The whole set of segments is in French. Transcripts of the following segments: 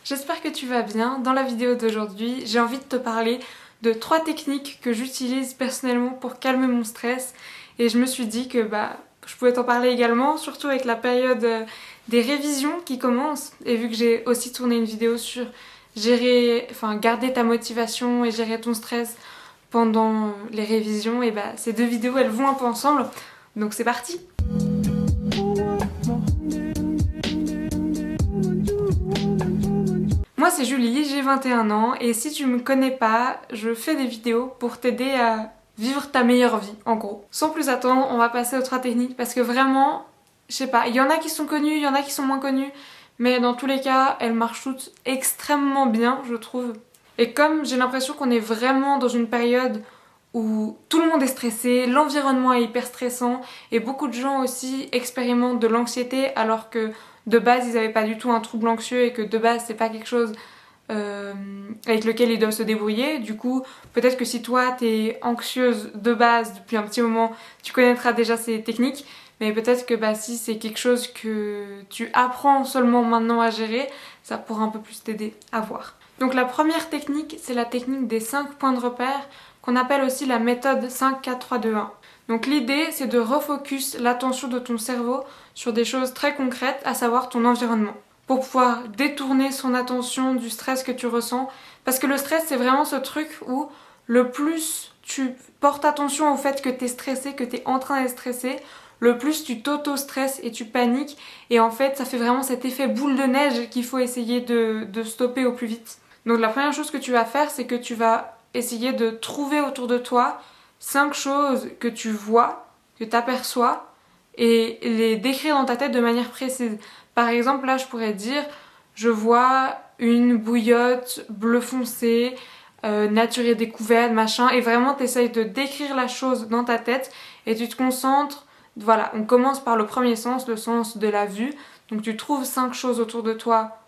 j'espère que tu vas bien. Dans la vidéo d'aujourd'hui, j'ai envie de te parler de 3 techniques que j'utilise personnellement pour calmer mon stress et je me suis dit que je pouvais t'en parler également, surtout avec la période des révisions qui commence et vu que j'ai aussi tourné une vidéo sur garder ta motivation et gérer ton stress pendant les révisions et ces deux vidéos elles vont un peu ensemble, donc c'est parti! Moi c'est Julie, j'ai 21 ans et si tu me connais pas, je fais des vidéos pour t'aider à vivre ta meilleure vie en gros. Sans plus attendre, on va passer aux 3 techniques parce que vraiment, je sais pas, il y en a qui sont connues, il y en a qui sont moins connues, mais dans tous les cas, elles marchent toutes extrêmement bien, je trouve. Et comme j'ai l'impression qu'on est vraiment dans une période où tout le monde est stressé, l'environnement est hyper stressant et beaucoup de gens aussi expérimentent de l'anxiété alors que de base ils n'avaient pas du tout un trouble anxieux et que de base c'est pas quelque chose avec lequel ils doivent se débrouiller. Du coup, peut-être que si toi t'es anxieuse de base depuis un petit moment, tu connaîtras déjà ces techniques, mais peut-être que si c'est quelque chose que tu apprends seulement maintenant à gérer, ça pourra un peu plus t'aider à voir. Donc la première technique, c'est la technique des 5 points de repère, qu'on appelle aussi la méthode 5, 4, 3, 2, 1. Donc l'idée, c'est de refocus l'attention de ton cerveau sur des choses très concrètes, à savoir ton environnement, pour pouvoir détourner son attention du stress que tu ressens. Parce que le stress, c'est vraiment ce truc où le plus tu portes attention au fait que t'es stressé, que t'es en train d'être stressé, le plus tu t'auto-stresses et tu paniques. Et en fait, ça fait vraiment cet effet boule de neige qu'il faut essayer de stopper au plus vite. Donc la première chose que tu vas faire, c'est que tu vas essayer de trouver autour de toi 5 choses que tu vois, que tu aperçois, et les décrire dans ta tête de manière précise. Par exemple, là, je pourrais dire, je vois une bouillotte bleu foncé, nature et découverte, machin, et vraiment t'essayes de décrire la chose dans ta tête, et tu te concentres, voilà, on commence par le premier sens, le sens de la vue, donc tu trouves 5 choses autour de toi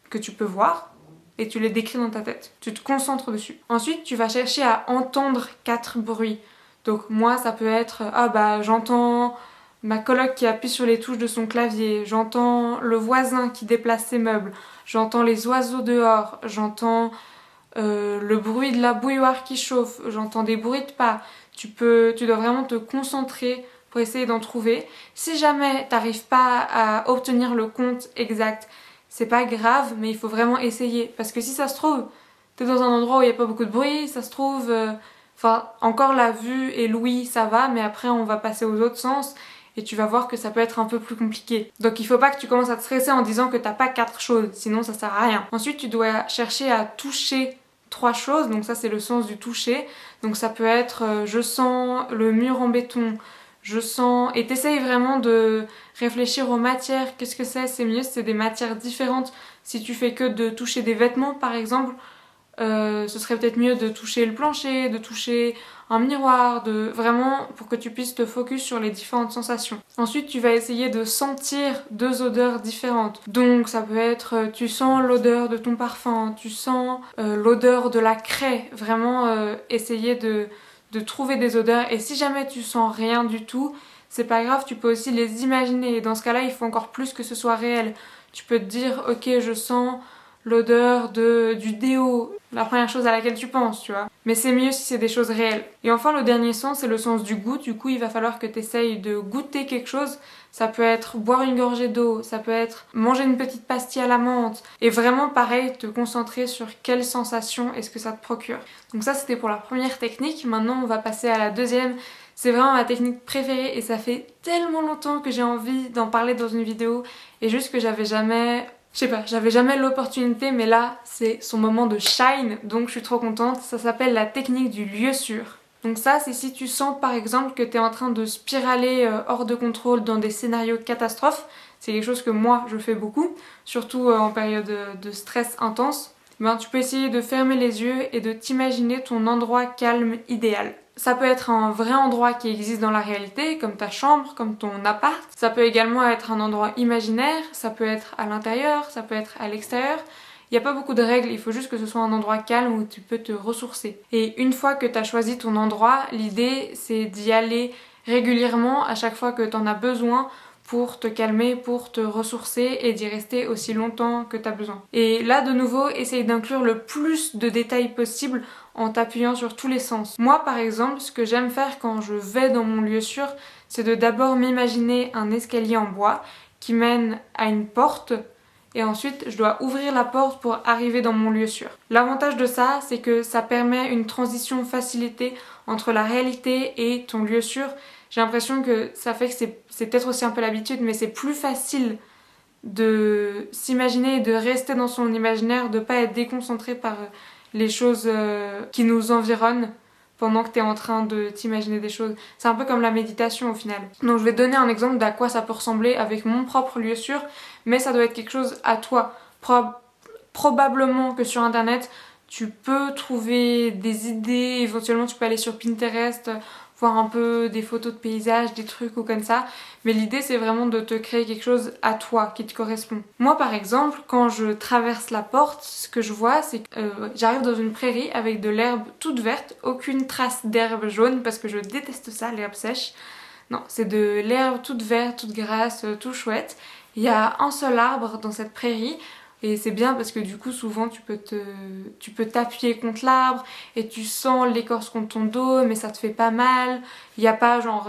que tu peux voir, et tu les décris dans ta tête. Tu te concentres dessus. Ensuite, tu vas chercher à entendre 4 bruits. Donc moi, ça peut être j'entends ma coloc qui appuie sur les touches de son clavier, j'entends le voisin qui déplace ses meubles, j'entends les oiseaux dehors, j'entends le bruit de la bouilloire qui chauffe, j'entends des bruits de pas. Tu dois vraiment te concentrer pour essayer d'en trouver. Si jamais t'arrives pas à obtenir le compte exact, c'est pas grave, mais il faut vraiment essayer. Parce que si ça se trouve, t'es dans un endroit où il n'y a pas beaucoup de bruit, ça se trouve... encore la vue et l'ouïe, ça va, mais après on va passer aux autres sens et tu vas voir que ça peut être un peu plus compliqué. Donc il faut pas que tu commences à te stresser en disant que t'as pas 4 choses, sinon ça sert à rien. Ensuite, tu dois chercher à toucher 3 choses, donc ça c'est le sens du toucher. Donc ça peut être je sens le mur en béton, je sens... Et t'essayes vraiment de réfléchir aux matières, qu'est-ce que c'est mieux si c'est des matières différentes. Si tu fais que de toucher des vêtements par exemple, ce serait peut-être mieux de toucher le plancher, de toucher un miroir, vraiment pour que tu puisses te focus sur les différentes sensations. Ensuite, tu vas essayer de sentir 2 odeurs différentes. Donc ça peut être, tu sens l'odeur de ton parfum, tu sens l'odeur de la craie. Vraiment essayer de trouver des odeurs. Et si jamais tu sens rien du tout, c'est pas grave, tu peux aussi les imaginer. Et dans ce cas-là, il faut encore plus que ce soit réel. Tu peux te dire, ok, je sens l'odeur du déo, la première chose à laquelle tu penses, tu vois. Mais c'est mieux si c'est des choses réelles. Et enfin, le dernier sens, c'est le sens du goût. Du coup, il va falloir que tu essayes de goûter quelque chose. Ça peut être boire une gorgée d'eau, ça peut être manger une petite pastille à la menthe. Et vraiment, pareil, te concentrer sur quelle sensation est-ce que ça te procure. Donc ça, c'était pour la première technique. Maintenant, on va passer à la deuxième. C'est vraiment ma technique préférée et ça fait tellement longtemps que j'ai envie d'en parler dans une vidéo et juste que j'avais jamais l'opportunité, mais là c'est son moment de shine, donc je suis trop contente. Ça s'appelle la technique du lieu sûr. Donc ça, c'est si tu sens par exemple que t'es en train de spiraler hors de contrôle dans des scénarios catastrophes. C'est quelque chose que moi je fais beaucoup, surtout en période de stress intense. Tu peux essayer de fermer les yeux et de t'imaginer ton endroit calme idéal. Ça peut être un vrai endroit qui existe dans la réalité, comme ta chambre, comme ton appart. Ça peut également être un endroit imaginaire, ça peut être à l'intérieur, ça peut être à l'extérieur. Il n'y a pas beaucoup de règles, il faut juste que ce soit un endroit calme où tu peux te ressourcer. Et une fois que tu as choisi ton endroit, l'idée c'est d'y aller régulièrement à chaque fois que tu en as besoin pour te calmer, pour te ressourcer et d'y rester aussi longtemps que tu as besoin. Et là de nouveau, essaye d'inclure le plus de détails possible en t'appuyant sur tous les sens. Moi par exemple, ce que j'aime faire quand je vais dans mon lieu sûr, c'est de d'abord m'imaginer un escalier en bois qui mène à une porte et ensuite je dois ouvrir la porte pour arriver dans mon lieu sûr. L'avantage de ça, c'est que ça permet une transition facilitée entre la réalité et ton lieu sûr. J'ai l'impression que ça fait que c'est peut-être aussi un peu l'habitude, mais c'est plus facile de s'imaginer et de rester dans son imaginaire, de pas être déconcentré par les choses qui nous environnent pendant que tu es en train de t'imaginer des choses. C'est un peu comme la méditation au final. Donc je vais te donner un exemple d'à quoi ça peut ressembler avec mon propre lieu sûr, mais ça doit être quelque chose à toi. Probablement que sur internet, tu peux trouver des idées, éventuellement tu peux aller sur Pinterest, voir un peu des photos de paysages, des trucs ou comme ça. Mais l'idée c'est vraiment de te créer quelque chose à toi, qui te correspond. Moi par exemple, quand je traverse la porte, ce que je vois c'est que j'arrive dans une prairie avec de l'herbe toute verte, aucune trace d'herbe jaune parce que je déteste ça, l'herbe sèche. Non, c'est de l'herbe toute verte, toute grasse, tout chouette. Il y a un seul arbre dans cette prairie. Et c'est bien parce que du coup souvent tu peux t'appuyer contre l'arbre et tu sens l'écorce contre ton dos mais ça te fait pas mal. Il n'y a pas genre...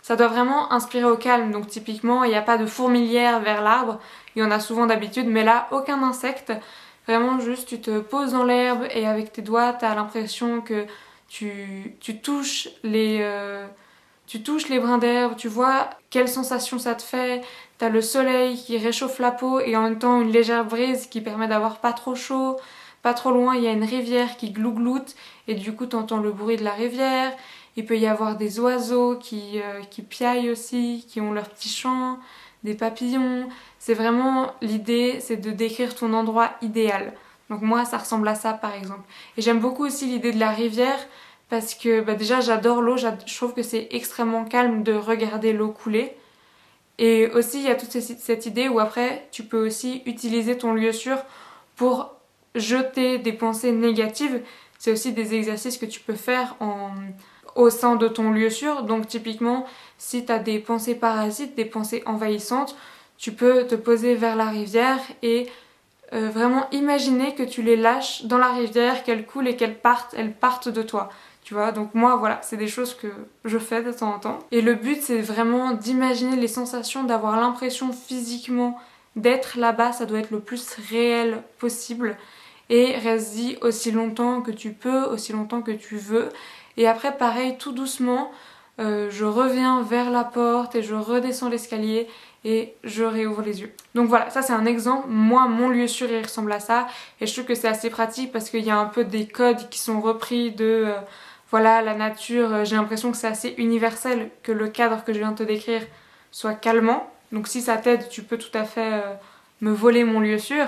ça doit vraiment inspirer au calme, donc typiquement il n'y a pas de fourmilière vers l'arbre. Il y en a souvent d'habitude mais là aucun insecte. Vraiment juste tu te poses dans l'herbe et avec tes doigts t'as l'impression que tu touches tu touches les brins d'herbe, tu vois quelle sensation ça te fait. T'as le soleil qui réchauffe la peau et en même temps une légère brise qui permet d'avoir pas trop chaud. Pas trop loin, il y a une rivière qui glougloute et du coup t'entends le bruit de la rivière. Il peut y avoir des oiseaux qui piaillent aussi, qui ont leur petit chant, des papillons. C'est vraiment l'idée, c'est de décrire ton endroit idéal. Donc moi ça ressemble à ça par exemple. Et j'aime beaucoup aussi l'idée de la rivière parce que déjà j'adore l'eau, je trouve que c'est extrêmement calme de regarder l'eau couler. Et aussi, il y a toute cette idée où après, tu peux aussi utiliser ton lieu sûr pour jeter des pensées négatives. C'est aussi des exercices que tu peux faire au sein de ton lieu sûr. Donc typiquement, si tu as des pensées parasites, des pensées envahissantes, tu peux te poser vers la rivière et vraiment imaginer que tu les lâches dans la rivière, qu'elles coulent et elles partent de toi. Tu vois, donc moi voilà, c'est des choses que je fais de temps en temps. Et le but c'est vraiment d'imaginer les sensations, d'avoir l'impression physiquement d'être là-bas, ça doit être le plus réel possible. Et reste-y aussi longtemps que tu peux, aussi longtemps que tu veux. Et après pareil, tout doucement, je reviens vers la porte et je redescends l'escalier et je réouvre les yeux. Donc voilà, ça c'est un exemple. Moi, mon lieu sûr, il ressemble à ça. Et je trouve que c'est assez pratique parce qu'il y a un peu des codes qui sont repris de... voilà, la nature, j'ai l'impression que c'est assez universel, que le cadre que je viens de te décrire soit calmant. Donc si ça t'aide, tu peux tout à fait me voler mon lieu sûr.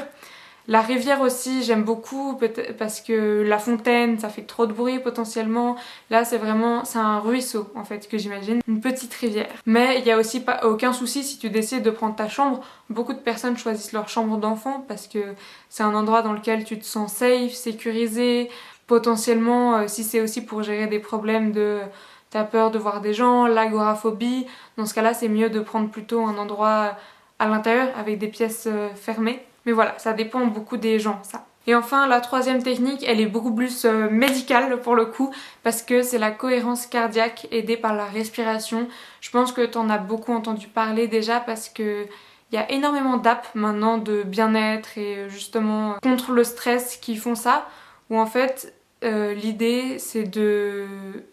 La rivière aussi, j'aime beaucoup parce que la fontaine, ça fait trop de bruit potentiellement. Là, c'est un ruisseau en fait que j'imagine, une petite rivière. Mais il y a aussi pas aucun souci si tu décides de prendre ta chambre. Beaucoup de personnes choisissent leur chambre d'enfant parce que c'est un endroit dans lequel tu te sens safe, sécurisé. Potentiellement, si c'est aussi pour gérer des problèmes de t'as peur de voir des gens, l'agoraphobie, dans ce cas-là, c'est mieux de prendre plutôt un endroit à l'intérieur avec des pièces fermées. Mais voilà, ça dépend beaucoup des gens, ça. Et enfin, la troisième technique, elle est beaucoup plus médicale pour le coup, parce que c'est la cohérence cardiaque aidée par la respiration. Je pense que t'en as beaucoup entendu parler déjà parce que il y a énormément d'apps maintenant de bien-être et justement contre le stress qui font ça, où en fait l'idée c'est de...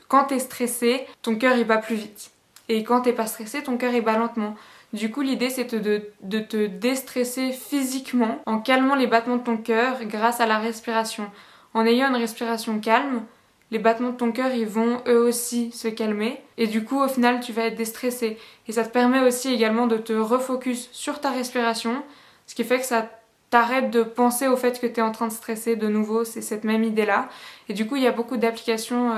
Quand t'es stressé, ton cœur il bat plus vite. Et quand t'es pas stressé, ton cœur il bat lentement. Du coup, l'idée c'est de te déstresser physiquement en calmant les battements de ton cœur grâce à la respiration. En ayant une respiration calme, les battements de ton cœur ils vont eux aussi se calmer et du coup au final tu vas être déstressé. Et ça te permet aussi également de te refocus sur ta respiration, ce qui fait que ça t'arrête de penser au fait que tu es en train de stresser de nouveau, c'est cette même idée là. Et du coup il y a beaucoup d'applications,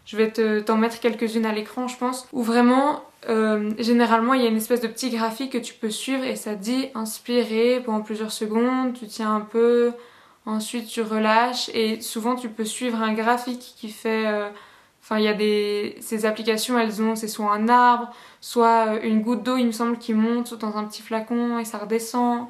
je vais t'en mettre quelques-unes à l'écran je pense, où vraiment généralement il y a une espèce de petit graphique que tu peux suivre et ça dit inspirer pendant plusieurs secondes, tu tiens un peu, ensuite tu relâches et souvent tu peux suivre un graphique qui fait Enfin, il y a ces applications, c'est soit un arbre, soit une goutte d'eau, il me semble, qui monte dans un petit flacon et ça redescend.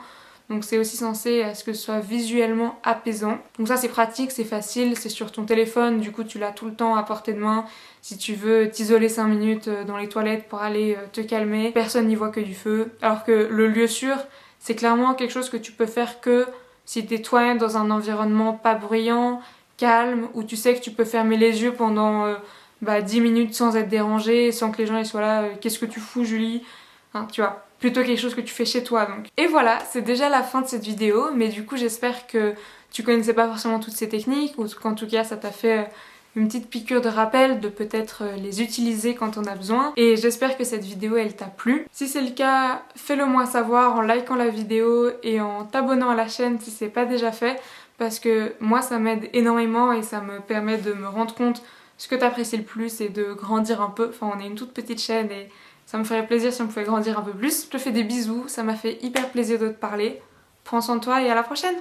Donc c'est aussi censé à ce que ce soit visuellement apaisant. Donc ça c'est pratique, c'est facile, c'est sur ton téléphone, du coup tu l'as tout le temps à portée de main. Si tu veux t'isoler 5 minutes dans les toilettes pour aller te calmer, personne n'y voit que du feu. Alors que le lieu sûr, c'est clairement quelque chose que tu peux faire que si t'es toi-même dans un environnement pas bruyant, calme, où tu sais que tu peux fermer les yeux pendant 10 minutes sans être dérangé, sans que les gens ils soient là, qu'est-ce que tu fous Julie, hein, tu vois, plutôt quelque chose que tu fais chez toi donc. Et voilà, c'est déjà la fin de cette vidéo, mais du coup j'espère que tu connaissais pas forcément toutes ces techniques, ou qu'en tout cas ça t'a fait une petite piqûre de rappel de peut-être les utiliser quand on a besoin. Et j'espère que cette vidéo elle t'a plu. Si c'est le cas, fais-le moi savoir en likant la vidéo et en t'abonnant à la chaîne si c'est pas déjà fait, parce que moi ça m'aide énormément et ça me permet de me rendre compte ce que t'apprécies le plus et de grandir un peu. Enfin on est une toute petite chaîne et ça me ferait plaisir si on pouvait grandir un peu plus. Je te fais des bisous, ça m'a fait hyper plaisir de te parler. Prends soin de toi et à la prochaine!